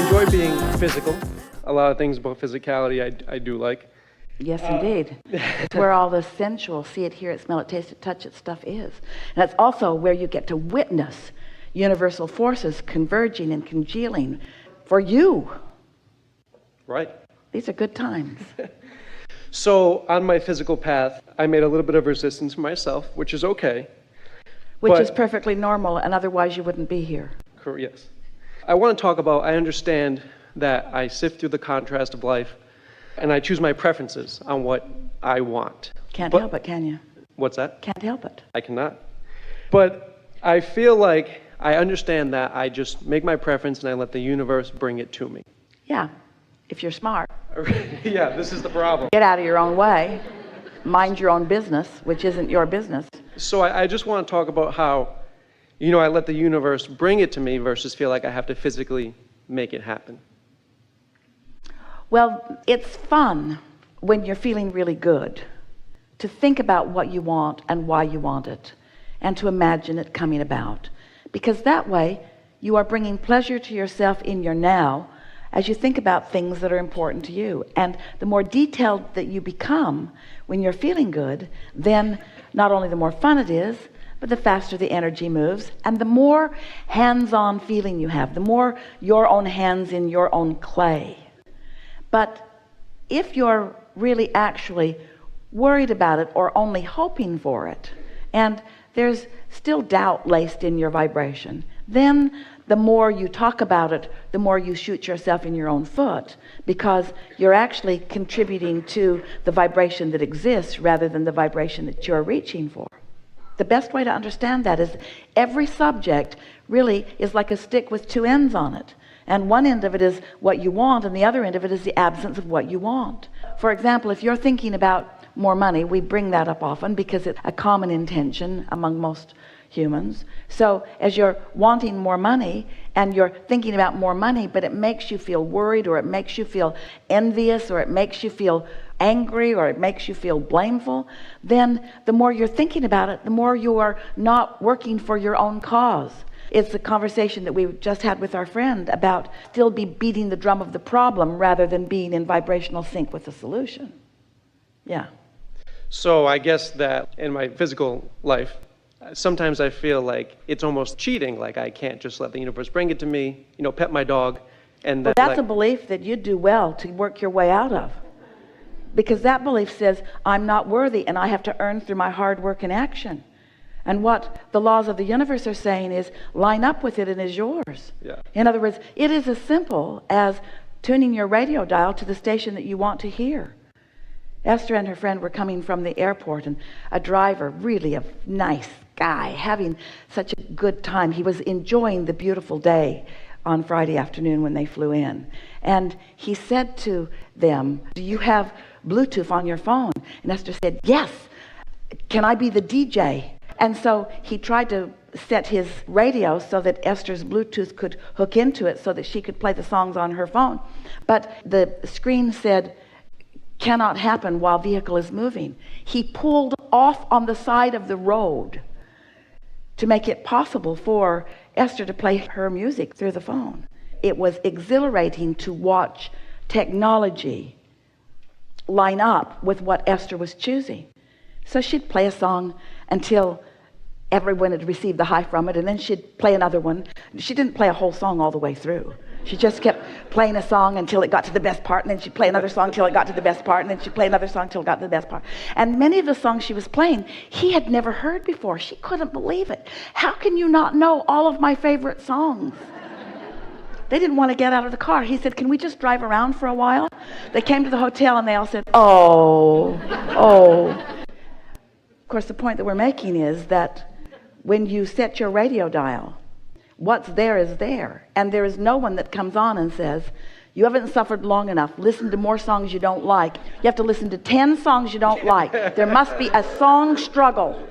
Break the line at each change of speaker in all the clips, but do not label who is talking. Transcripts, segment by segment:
enjoy being physical. A lot of things about physicality I do like.
Yes, indeed. It's where all the sensual, see it, hear it, smell it, taste it, touch it stuff is. And that's also where you get to witness universal forces converging and congealing for you.
Right.
These are good times.
So on my physical path, I made a little bit of resistance for myself, which is okay.
Which is perfectly normal, and otherwise you wouldn't be here.
Yes. I want to talk about, I understand that I sift through the contrast of life, and I choose my preferences on what I want.
Can't help it, can you?
What's that?
Can't help it.
I cannot. But I feel like I understand that I just make my preference and I let the universe bring it to me.
Yeah, if you're smart.
Yeah, this is the problem.
Get out of your own way. Mind your own business, which isn't your business.
So I just want to talk about how, I let the universe bring it to me versus feel like I have to physically make it happen.
Well, it's fun when you're feeling really good to think about what you want and why you want it, and to imagine it coming about. Because that way, you are bringing pleasure to yourself in your now as you think about things that are important to you. And the more detailed that you become when you're feeling good, then not only the more fun it is, but the faster the energy moves, and the more hands-on feeling you have, the more your own hands in your own clay. But if you're really actually worried about it or only hoping for it, and there's still doubt laced in your vibration, then the more you talk about it, the more you shoot yourself in your own foot, because you're actually contributing to the vibration that exists rather than the vibration that you're reaching for. The best way to understand that is every subject really is like a stick with two ends on it. And one end of it is what you want, and the other end of it is the absence of what you want. For example, if you're thinking about more money, we bring that up often because it's a common intention among most humans. So as you're wanting more money and you're thinking about more money, but it makes you feel worried, or it makes you feel envious, or it makes you feel angry, or it makes you feel blameful, then the more you're thinking about it, the more you are not working for your own cause. It's the conversation that we just had with our friend about still be beating the drum of the problem rather than being in vibrational sync with the solution. Yeah.
So I guess that in my physical life, sometimes I feel like it's almost cheating, like I can't just let the universe bring it to me, pet my dog. And
well, that's a belief that you'd do well to work your way out of. Because that belief says, I'm not worthy and I have to earn through my hard work and action. And what the laws of the universe are saying is, line up with it and it's yours.
Yeah.
In other words, it is as simple as tuning your radio dial to the station that you want to hear. Esther and her friend were coming from the airport, and a driver, really a nice guy, having such a good time. He was enjoying the beautiful day on Friday afternoon when they flew in. And he said to them, do you have Bluetooth on your phone? And Esther said, yes. Can I be the DJ? And so he tried to set his radio so that Esther's Bluetooth could hook into it so that she could play the songs on her phone. But the screen said, cannot happen while vehicle is moving. He pulled off on the side of the road to make it possible for Esther to play her music through the phone. It was exhilarating to watch technology line up with what Esther was choosing. So she'd play a song until everyone had received the high from it, and then she'd play another one. She didn't play a whole song all the way through. She just kept playing a song until it got to the best part, and then she'd play another song till it got to the best part, and then she'd play another song till it got to the best part. And many of the songs she was playing, he had never heard before. She couldn't believe it. How can you not know all of my favorite songs? They didn't want to get out of the car. He said, can we just drive around for a while? They came to the hotel and they all said, oh. Of course, the point that we're making is that when you set your radio dial, what's there is there. And there is no one that comes on and says, you haven't suffered long enough. Listen to more songs you don't like. You have to listen to 10 songs you don't like. There must be a song struggle.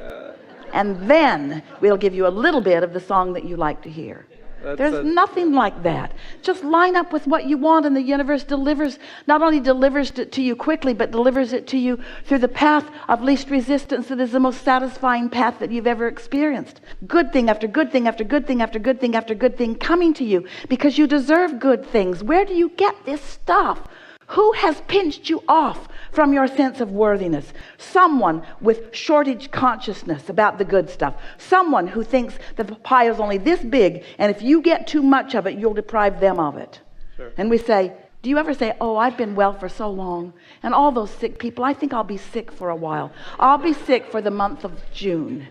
And then we'll give you a little bit of the song that you like to hear. There's nothing like that. Just line up with what you want, and the universe delivers, not only delivers it to you quickly, but delivers it to you through the path of least resistance that is the most satisfying path that you've ever experienced. Good thing after good thing after good thing after good thing after good thing coming to you because you deserve good things. Where do you get this stuff? Who has pinched you off from your sense of worthiness? Someone with shortage consciousness about the good stuff. Someone who thinks the pie is only this big, and if you get too much of it, you'll deprive them of it. Sure. And we say, do you ever say, oh, I've been well for so long, and all those sick people, I think I'll be sick for a while. I'll be sick for the month of June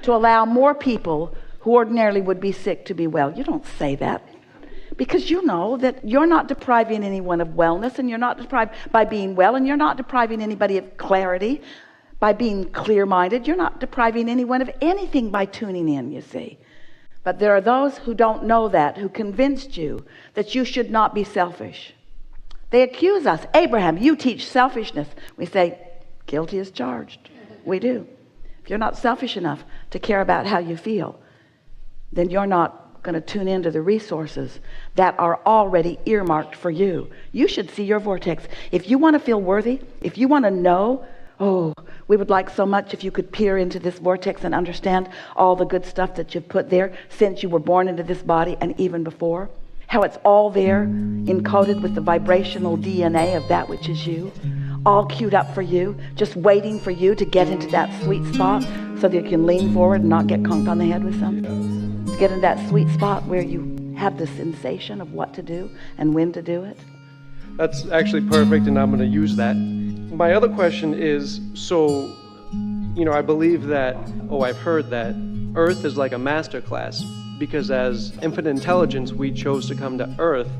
to allow more people who ordinarily would be sick to be well. You don't say that. Because you know that you're not depriving anyone of wellness, and you're not deprived by being well, and you're not depriving anybody of clarity by being clear-minded. You're not depriving anyone of anything by tuning in, you see. But there are those who don't know that, who convinced you that you should not be selfish. They accuse us. Abraham, you teach selfishness. We say, guilty as charged. We do. If you're not selfish enough to care about how you feel, then you're not going to tune into the resources that are already earmarked for you. You should see your vortex. If you want to feel worthy, if you want to know, oh, we would like so much if you could peer into this vortex and understand all the good stuff that you've put there since you were born into this body and even before, how it's all there encoded with the vibrational DNA of that which is you, all queued up for you, just waiting for you to get into that sweet spot so that you can lean forward and not get conked on the head with something. To get in that sweet spot where you have the sensation of what to do and when to do it.
That's actually perfect, and I'm going to use that. My other question is, so, I believe that, I've heard that Earth is like a master class, because as infinite intelligence, we chose to come to Earth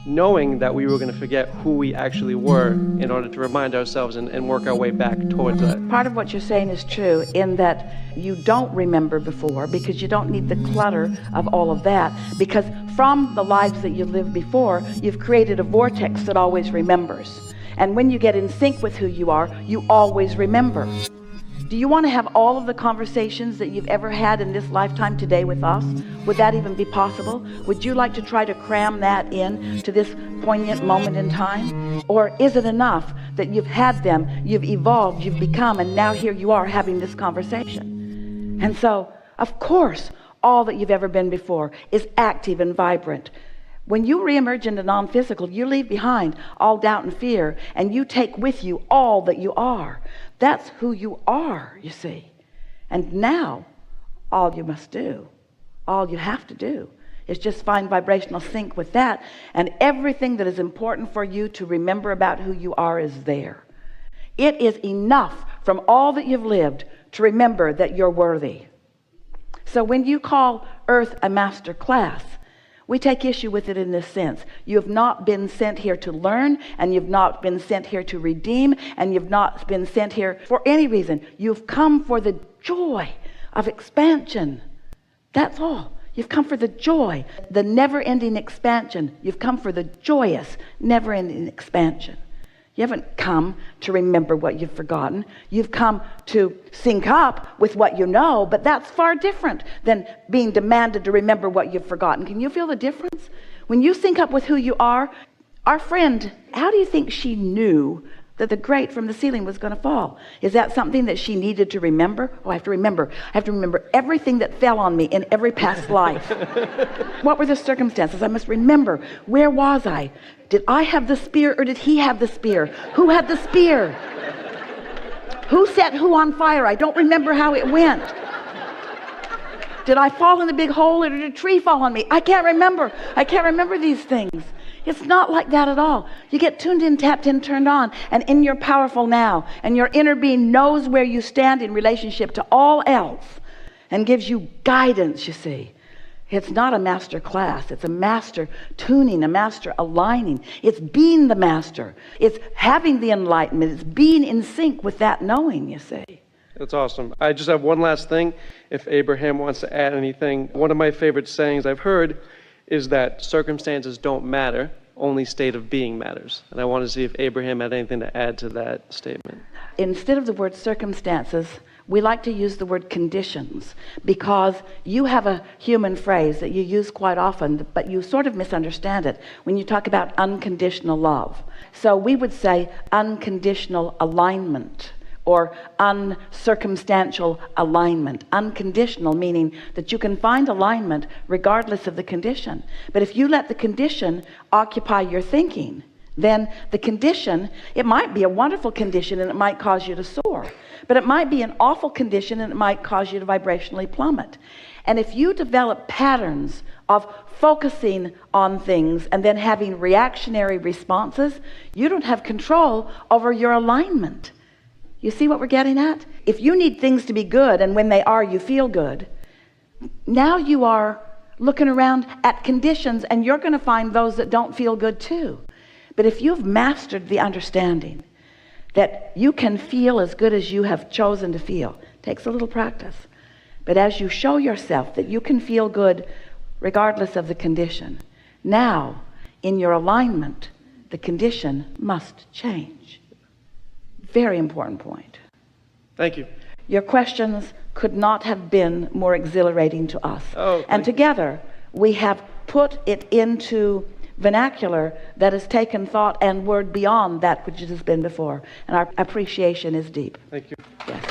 knowing that we were going to forget who we actually were in order to remind ourselves and work our way back towards that.
Part of what you're saying is true in that you don't remember before, because you don't need the clutter of all of that, because from the lives that you lived before, you've created a vortex that always remembers. And when you get in sync with who you are, you always remember. Do you want to have all of the conversations that you've ever had in this lifetime today with us? Would that even be possible? Would you like to try to cram that in to this poignant moment in time? Or is it enough that you've had them, you've evolved, you've become, and now here you are having this conversation? And so, of course, all that you've ever been before is active and vibrant. When you reemerge into non-physical, you leave behind all doubt and fear, and you take with you all that you are. That's who you are, you see. And now, all you must do, all you have to do, is just find vibrational sync with that, and everything that is important for you to remember about who you are is there. It is enough from all that you've lived to remember that you're worthy. So when you call Earth a master class, we take issue with it in this sense. You have not been sent here to learn, and you've not been sent here to redeem, and you've not been sent here for any reason. You've come for the joy of expansion. That's all. You've come for the joy, the never-ending expansion. You've come for the joyous, never-ending expansion. You haven't come to remember what you've forgotten. You've come to sync up with what you know, but that's far different than being demanded to remember what you've forgotten. Can you feel the difference? When you sync up with who you are, our friend, how do you think she knew that the grate from the ceiling was going to fall? Is that something that she needed to remember? Oh, I have to remember everything that fell on me in every past life. What were the circumstances? I must remember. Where was I? Did I have the spear, or did he have the spear? Who had the spear? Who set who on fire? I don't remember how it went. Did I fall in the big hole, or did a tree fall on me? I can't remember. I can't remember these things. It's not like that at all. You get tuned in, tapped in, turned on, and in your powerful now, and your inner being knows where you stand in relationship to all else and gives you guidance, you see. It's not a master class. It's a master tuning, a master aligning. It's being the master. It's having the enlightenment. It's being in sync with that knowing, you see.
That's awesome. I just have one last thing. If Abraham wants to add anything, one of my favorite sayings I've heard is that circumstances don't matter, only state of being matters. And I want to see if Abraham had anything to add to that statement.
Instead of the word circumstances, we like to use the word conditions, because you have a human phrase that you use quite often, but you sort of misunderstand it when you talk about unconditional love. So we would say unconditional alignment, or uncircumstantial alignment. Unconditional meaning that you can find alignment regardless of the condition. But if you let the condition occupy your thinking, then the condition, it might be a wonderful condition and it might cause you to soar, but it might be an awful condition and it might cause you to vibrationally plummet. And if you develop patterns of focusing on things and then having reactionary responses, you don't have control over your alignment. You see what we're getting at? If you need things to be good, and when they are, you feel good, now you are looking around at conditions and you're going to find those that don't feel good too. But if you've mastered the understanding that you can feel as good as you have chosen to feel, it takes a little practice. But as you show yourself that you can feel good regardless of the condition, now in your alignment, the condition must change. Very important point.
Thank you.
Your questions could not have been more exhilarating to us. And together we have put it into vernacular that has taken thought and word beyond that which it has been before. And our appreciation is deep.
Thank you.
Yes.